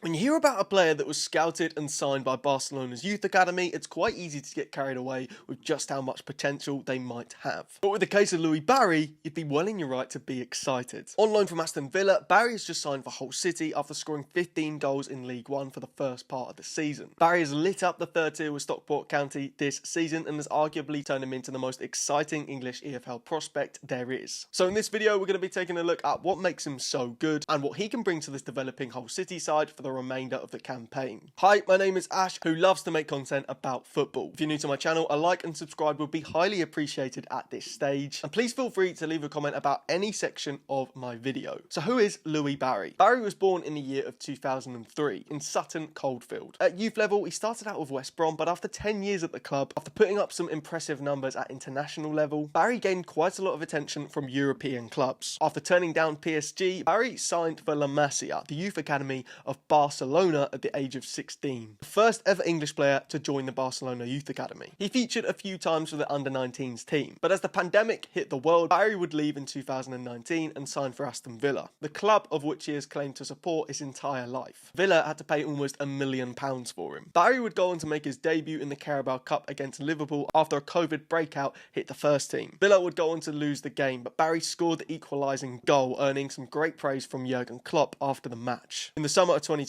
When you hear about a player that was scouted and signed by Barcelona's youth academy, it's quite easy to get carried away with just how much potential they might have. But with the case of LOUIE Barry, you'd be well in your right to be excited. On loan from Aston Villa, Barry has just signed for Hull City after scoring 15 goals in League One for the first part of the season. Barry has lit up the third tier with Stockport County this season and has arguably turned him into the most exciting English EFL prospect there is. So in this video, we're going to be taking a look at what makes him so good and what he can bring to this developing Hull City side for the remainder of the campaign. Hi, my name is Ash, who loves to make content about football. If you're new to my channel, a like and subscribe would be highly appreciated at this stage. And please feel free to leave a comment about any section of my video. So who is LOUIE Barry? Barry was born in the year of 2003 in Sutton Coldfield. At youth level, he started out with West Brom, but after 10 years at the club, after putting up some impressive numbers at international level, Barry gained quite a lot of attention from European clubs. After turning down PSG, Barry signed for La Masia, the youth academy of Barcelona, at the age of 16. The first ever English player to join the Barcelona Youth Academy. He featured a few times for the under-19s team, but as the pandemic hit the world, Barry would leave in 2019 and sign for Aston Villa, the club of which he has claimed to support his entire life. Villa had to pay almost £1 million for him. Barry would go on to make his debut in the Carabao Cup against Liverpool after a COVID breakout hit the first team. Villa would go on to lose the game, but Barry scored the equalising goal, earning some great praise from Jurgen Klopp after the match. In the summer of 2021,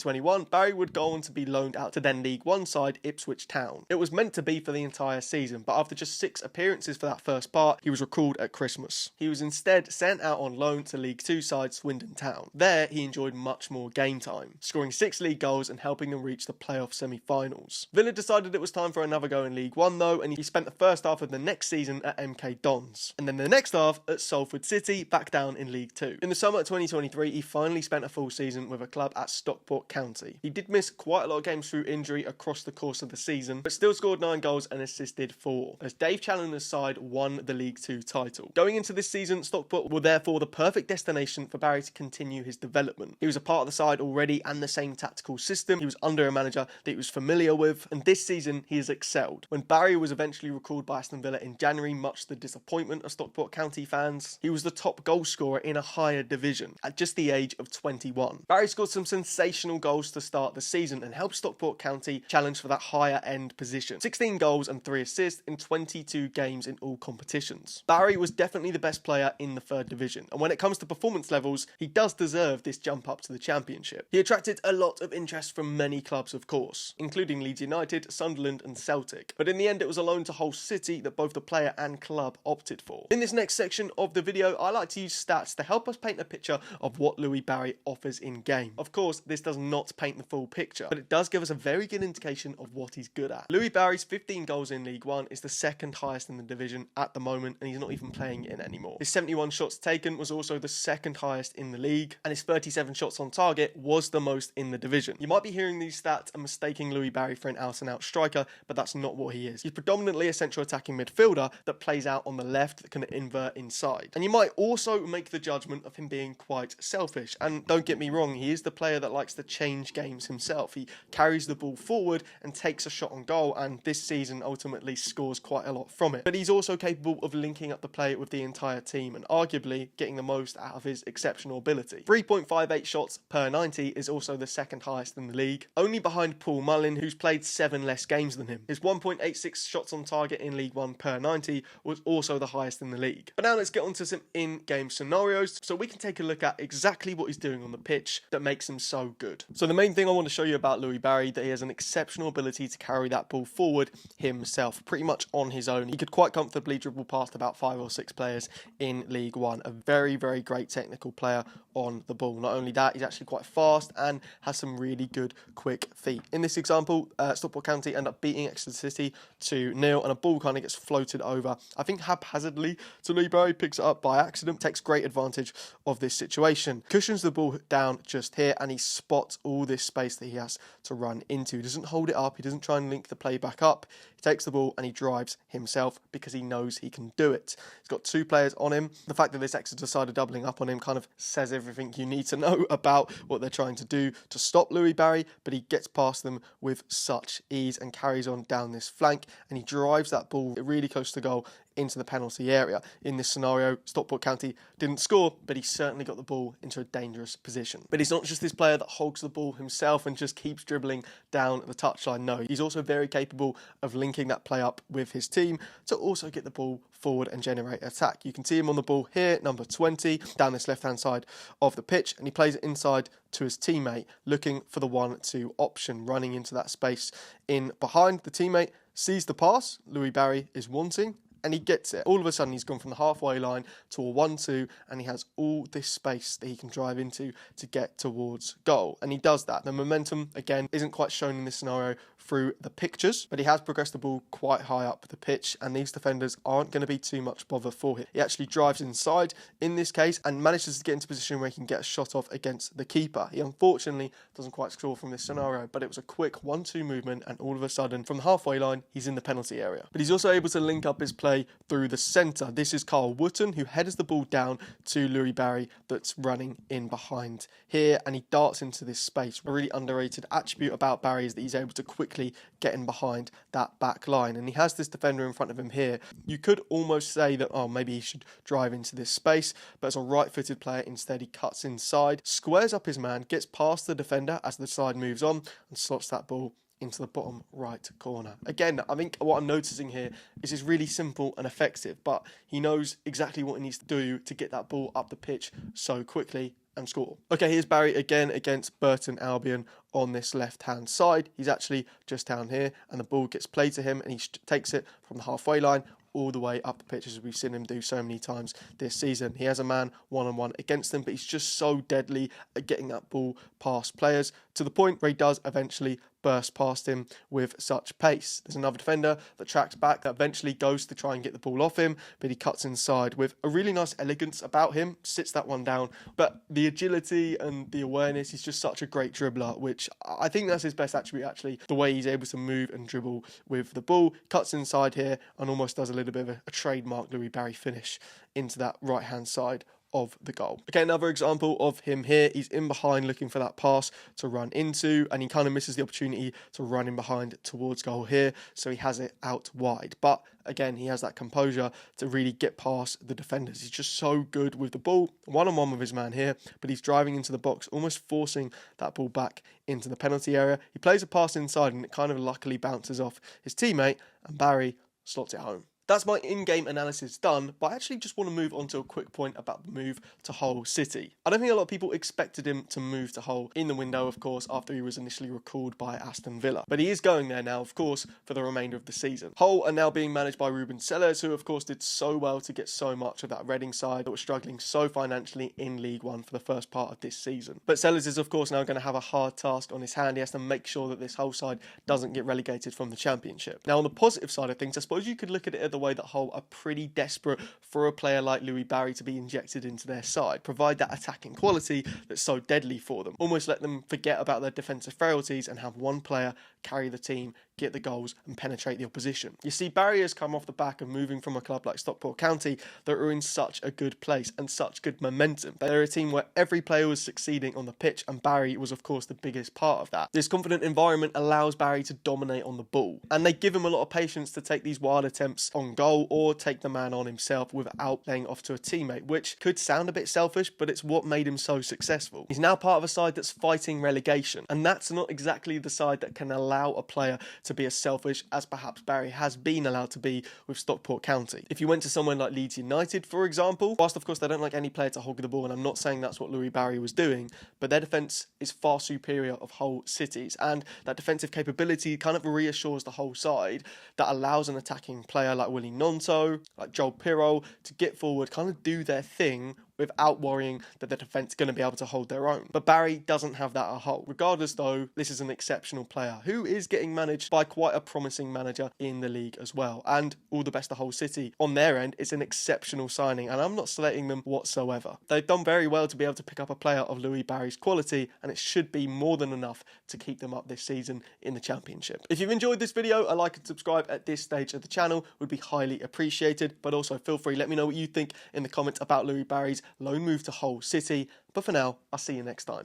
Barry would go on to be loaned out to then League One side Ipswich Town. It was meant to be for the entire season, but after just 6 appearances for that first part, he was recalled at Christmas. He was instead sent out on loan to League 2 side Swindon Town. There, he enjoyed much more game time, scoring 6 league goals and helping them reach the playoff semi-finals. Villa decided it was time for another go in League 1 though, and he spent the first half of the next season at MK Dons, and then the next half at Salford City, back down in League 2. In the summer of 2023, he finally spent a full season with a club at Stockport County. He did miss quite a lot of games through injury across the course of the season, but still scored 9 goals and assisted 4, as Dave Challoner's side won the League 2 title. Going into this season, Stockport were therefore the perfect destination for Barry to continue his development. He was a part of the side already and the same tactical system. He was under a manager that he was familiar with, and this season he has excelled. When Barry was eventually recalled by Aston Villa in January, much to the disappointment of Stockport County fans, he was the top goal scorer in a higher division at just the age of 21. Barry scored some sensational goals to start the season and helped Stockport County challenge for that higher end position. 16 goals and 3 assists in 22 games in all competitions. Barry was definitely the best player in the third division, and when it comes to performance levels, he does deserve this jump up to the Championship. He attracted a lot of interest from many clubs, of course, including Leeds United, Sunderland and Celtic, but in the end it was a loan to Hull City that both the player and club opted for. In this next section of the video, I like to use stats to help us paint a picture of what LOUIE Barry offers in game. Of course, this does not paint the full picture, but it does give us a very good indication of what he's good at. LOUIE Barry's 15 goals in League 1 is the second highest in the division at the moment, and he's not even playing it anymore. His 71 shots taken was also the second highest in the league, and his 37 shots on target was the most in the division. You might be hearing these stats and mistaking LOUIE Barry for an out-and-out striker, but that's not what he is. He's predominantly a central attacking midfielder that plays out on the left that can invert inside. And you might also make the judgment of him being quite selfish, and don't get me wrong, he is the player that likes to change games himself. He carries the ball forward and takes a shot on goal, and this season ultimately scores quite a lot from it. But he's also capable of linking up the play with the entire team and arguably getting the most out of his exceptional ability. 3.58 shots per 90 is also the second highest in the league, only behind Paul Mullin, who's played 7 less games than him. His 1.86 shots on target in League 1 per 90 was also the highest in the league. But now let's get on to some in-game scenarios so we can take a look at exactly what he's doing on the pitch that makes him so good. So the main thing I want to show you about LOUIE Barry, that he has an exceptional ability to carry that ball forward himself, pretty much on his own. He could quite comfortably dribble past about 5 or 6 players in League 1. A very, very great technical player on the ball. Not only that, he's actually quite fast and has some really good quick feet. In this example, Stockport County end up beating Exeter City 2-0, and a ball kind of gets floated over, I think haphazardly, to LOUIE Barry, picks it up by accident, takes great advantage of this situation, cushions the ball down just here, and he spots all this space that he has to run into. He doesn't hold it up, he doesn't try and link the play back up, he takes the ball and he drives himself because he knows he can do it. He's got 2 players on him. The fact that this Exeter side are doubling up on him kind of says everything you need to know about what they're trying to do to stop LOUIE Barry, but he gets past them with such ease and carries on down this flank, and he drives that ball really close to goal into the penalty area. In this scenario, Stockport County didn't score, but he certainly got the ball into a dangerous position. But he's not just this player that hogs the ball himself and just keeps dribbling down the touchline. No, he's also very capable of linking that play up with his team to also get the ball forward and generate attack. You can see him on the ball here, number 20, down this left-hand side of the pitch, and he plays it inside to his teammate, looking for the 1-2 option, running into that space in behind. The teammate sees the pass Louie Barry is wanting, and he gets it. All of a sudden, he's gone from the halfway line to a 1-2, and he has all this space that he can drive into to get towards goal. And he does that. The momentum, again, isn't quite shown in this scenario through the pictures, but he has progressed the ball quite high up the pitch, and these defenders aren't going to be too much bother for him. He actually drives inside in this case and manages to get into a position where he can get a shot off against the keeper. He unfortunately doesn't quite score from this scenario, but it was a quick 1-2 movement, and all of a sudden, from the halfway line, he's in the penalty area. But he's also able to link up his play through the centre. This is Carl Wooten, who headers the ball down to Louie Barry that's running in behind here, and he darts into this space. A really underrated attribute about Barry is that he's able to quickly get in behind that back line, and he has this defender in front of him here. You could almost say that, oh, maybe he should drive into this space, but as a right-footed player, instead he cuts inside, squares up his man, gets past the defender as the side moves on, and slots that ball into the bottom right corner. Again, I think what I'm noticing here is it's really simple and effective, but he knows exactly what he needs to do to get that ball up the pitch so quickly and score. Okay, here's Barry again against Burton Albion on this left-hand side. He's actually just down here, and the ball gets played to him, and he takes it from the halfway line all the way up the pitch, as we've seen him do so many times this season. He has a man one-on-one against him, but he's just so deadly at getting that ball past players, to the point where he does eventually burst past him with such pace. There's another defender that tracks back, that eventually goes to try and get the ball off him, but he cuts inside with a really nice elegance about him, sits that one down. But the agility and the awareness, he's just such a great dribbler, which I think that's his best attribute, actually, the way he's able to move and dribble with the ball. Cuts inside here and almost does a little bit of a trademark Louie Barry finish into that right-hand side of the goal. Okay, another example of him here. He's in behind looking for that pass to run into, and he kind of misses the opportunity to run in behind towards goal here, so he has it out wide. But again, he has that composure to really get past the defenders. He's just so good with the ball, one-on-one with his man here, but he's driving into the box, almost forcing that ball back into the penalty area. He plays a pass inside, and it kind of luckily bounces off his teammate, and Barry slots it home. That's my in-game analysis done, but I actually just want to move on to a quick point about the move to Hull City. I don't think a lot of people expected him to move to Hull in the window, of course, after he was initially recalled by Aston Villa. But he is going there now, of course, for the remainder of the season. Hull are now being managed by Rubén Sellés, who, of course, did so well to get so much of that Reading side that was struggling so financially in League One for the first part of this season. But Sellés is, of course, now going to have a hard task on his hand. He has to make sure that this Hull side doesn't get relegated from the Championship. Now, on the positive side of things, I suppose you could look at it the way that Hull are pretty desperate for a player like Louie Barry to be injected into their side, provide that attacking quality that's so deadly for them, almost let them forget about their defensive frailties and have one player carry the team, get the goals and penetrate the opposition. You see, Barry has come off the back of moving from a club like Stockport County that are in such a good place and such good momentum. They're a team where every player was succeeding on the pitch, and Barry was, of course, the biggest part of that. This confident environment allows Barry to dominate on the ball, and they give him a lot of patience to take these wild attempts on goal or take the man on himself without playing off to a teammate, which could sound a bit selfish, but it's what made him so successful. He's now part of a side that's fighting relegation, and that's not exactly the side that can allow a player to be as selfish as perhaps Barry has been allowed to be with Stockport County. If you went to someone like Leeds United, for example, whilst of course they don't like any player to hog the ball, and I'm not saying that's what Louie Barry was doing, but their defence is far superior of Hull City's, and that defensive capability kind of reassures the whole side that allows an attacking player like Willie Gnonto, like Joel Pirro, to get forward, kind of do their thing without worrying that the defence is going to be able to hold their own. But Barry doesn't have that at Hull. Regardless though, this is an exceptional player who is getting managed by quite a promising manager in the league as well. And all the best to Hull City. On their end, it's an exceptional signing, and I'm not slating them whatsoever. They've done very well to be able to pick up a player of Louie Barry's quality, and it should be more than enough to keep them up this season in the Championship. If you've enjoyed this video, a like and subscribe at this stage of the channel would be highly appreciated, but also feel free, let me know what you think in the comments about Louie Barry's loan move to Hull City. But for now, I'll see you next time.